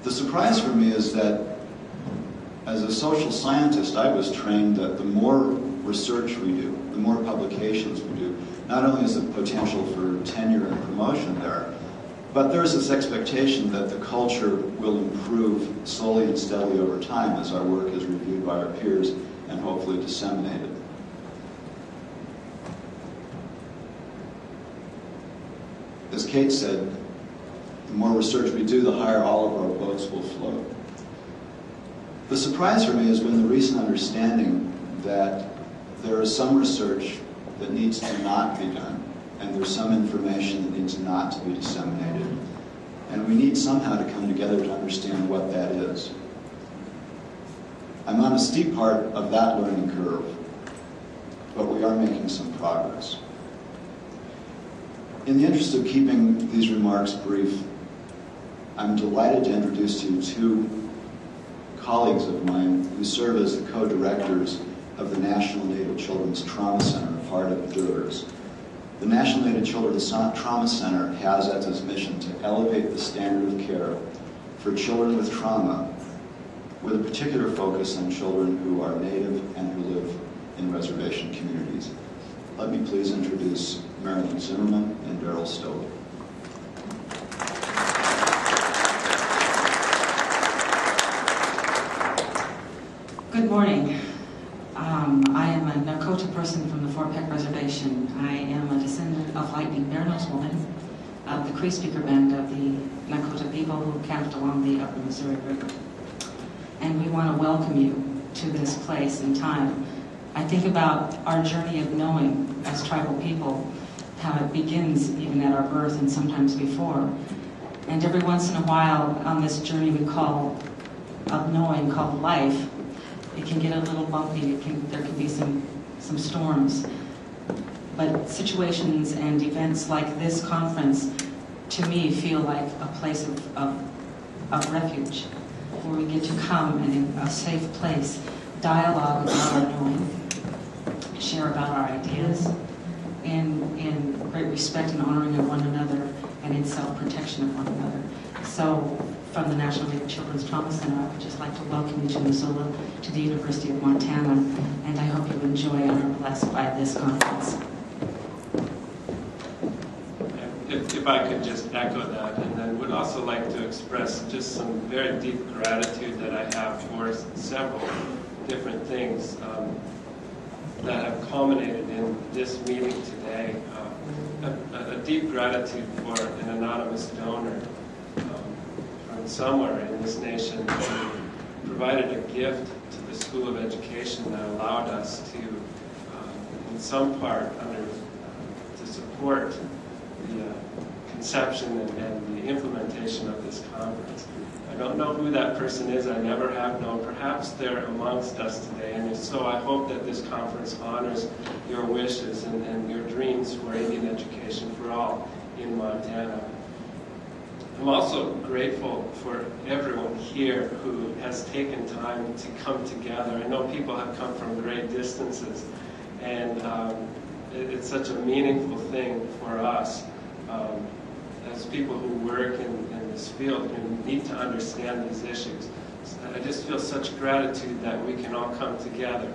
The surprise for me is that as a social scientist, I was trained that the more research we do, the more publications we do, not only is the potential for tenure and promotion there, but there's this expectation that the culture will improve slowly and steadily over time as our work is reviewed by our peers and hopefully disseminated. As Kate said, the more research we do, the higher all of our boats will float. The surprise for me is when the recent understanding that there is some research that needs to not be done, and there's some information that needs not to be disseminated, and we need somehow to come together to understand what that is. I'm on a steep part of that learning curve, but we are making some progress. In the interest of keeping these remarks brief, I'm delighted to introduce to you two colleagues of mine who serve as the co-directors of the National Native Children's Trauma Center, part of DURS. The National Native Children's Trauma Center has as its mission to elevate the standard of care for children with trauma, with a particular focus on children who are Native and who live in reservation communities. Let me please introduce Marilyn Zimmerman and Daryl Stowe. Good morning. I am a Nakota person from the Fort Peck Reservation. I am a descendant of Lightning Bear-Nosed Woman, of the Cree speaker band of the Nakota people who camped along the upper Missouri River. And we want to welcome you to this place and time. I think about our journey of knowing as tribal people, how it begins even at our birth and sometimes before. And every once in a while on this journey we call of knowing, called life, it can get a little bumpy. There can be some storms. But situations and events like this conference, to me, feel like a place of refuge, where we get to come and in a safe place, dialogue about our knowing, share about our ideas, in great respect and honoring of one another, and in self-protection of one another. So, from the National Native Children's Trauma Center, I would just like to welcome you to Missoula, to the University of Montana, and I hope you enjoy and are blessed by this conference. If I could just echo that, and then would also like to express just some very deep gratitude that I have for several different things that have culminated in this meeting today. A deep gratitude for an anonymous donor from somewhere in this nation who provided a gift to the School of Education that allowed us to, in some part, to support the conception and the implementation of this conference. I don't know who that person is. I never have known. Perhaps they're amongst us today, and if so, I hope that this conference honors your wishes and your dreams for Indian education for all in Montana. I'm also grateful for everyone here who has taken time to come together. I know people have come from great distances, and it's such a meaningful thing for us as people who work in this field and need to understand these issues. I just feel such gratitude that we can all come together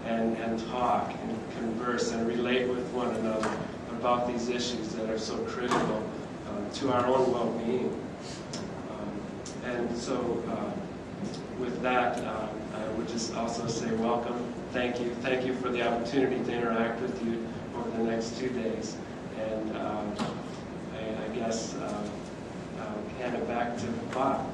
and talk and converse and relate with one another about these issues that are so critical to our own well-being. And so with that, I would just also say welcome. Thank you. Thank you for the opportunity to interact with you over the next 2 days. And I guess I'll hand it back to Bob.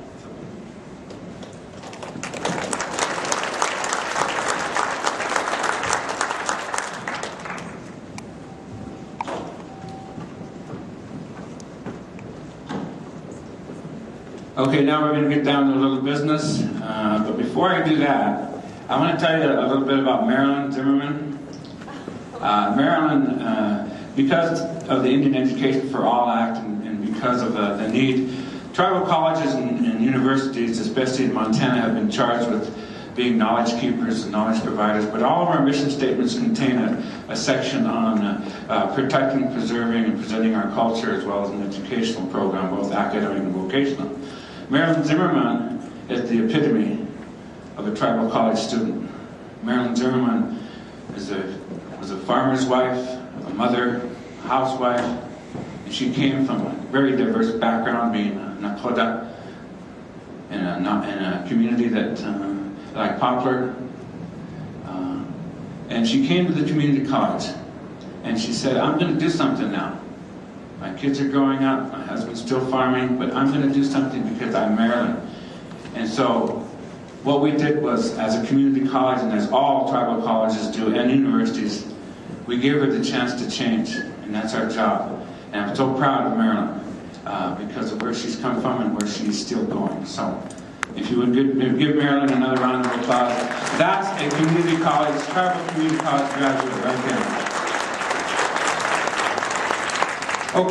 Okay, now we're going to get down to a little business. But before I do that, I want to tell you a little bit about Marilyn Zimmerman. Marilyn, because of the Indian Education for All Act and because of the need, tribal colleges and universities, especially in Montana, have been charged with being knowledge keepers and knowledge providers, but all of our mission statements contain a section on protecting, preserving, and presenting our culture, as well as an educational program, both academic and vocational. Marilyn Zimmerman is the epitome of a tribal college student. Marilyn Zimmerman was a farmer's wife, a mother, a housewife, and she came from a very diverse background, being a Nakota in a community that like Poplar. And she came to the community college, and she said, I'm going to do something now. My kids are growing up, my husband's still farming, but I'm going to do something because I'm Marilyn. And so what we did was, as a community college, and as all tribal colleges do, and universities, we gave her the chance to change, and that's our job. And I'm so proud of Marilyn because of where she's come from and where she's still going. So if you would give Marilyn another round of applause. That's a community college, tribal community college graduate right there.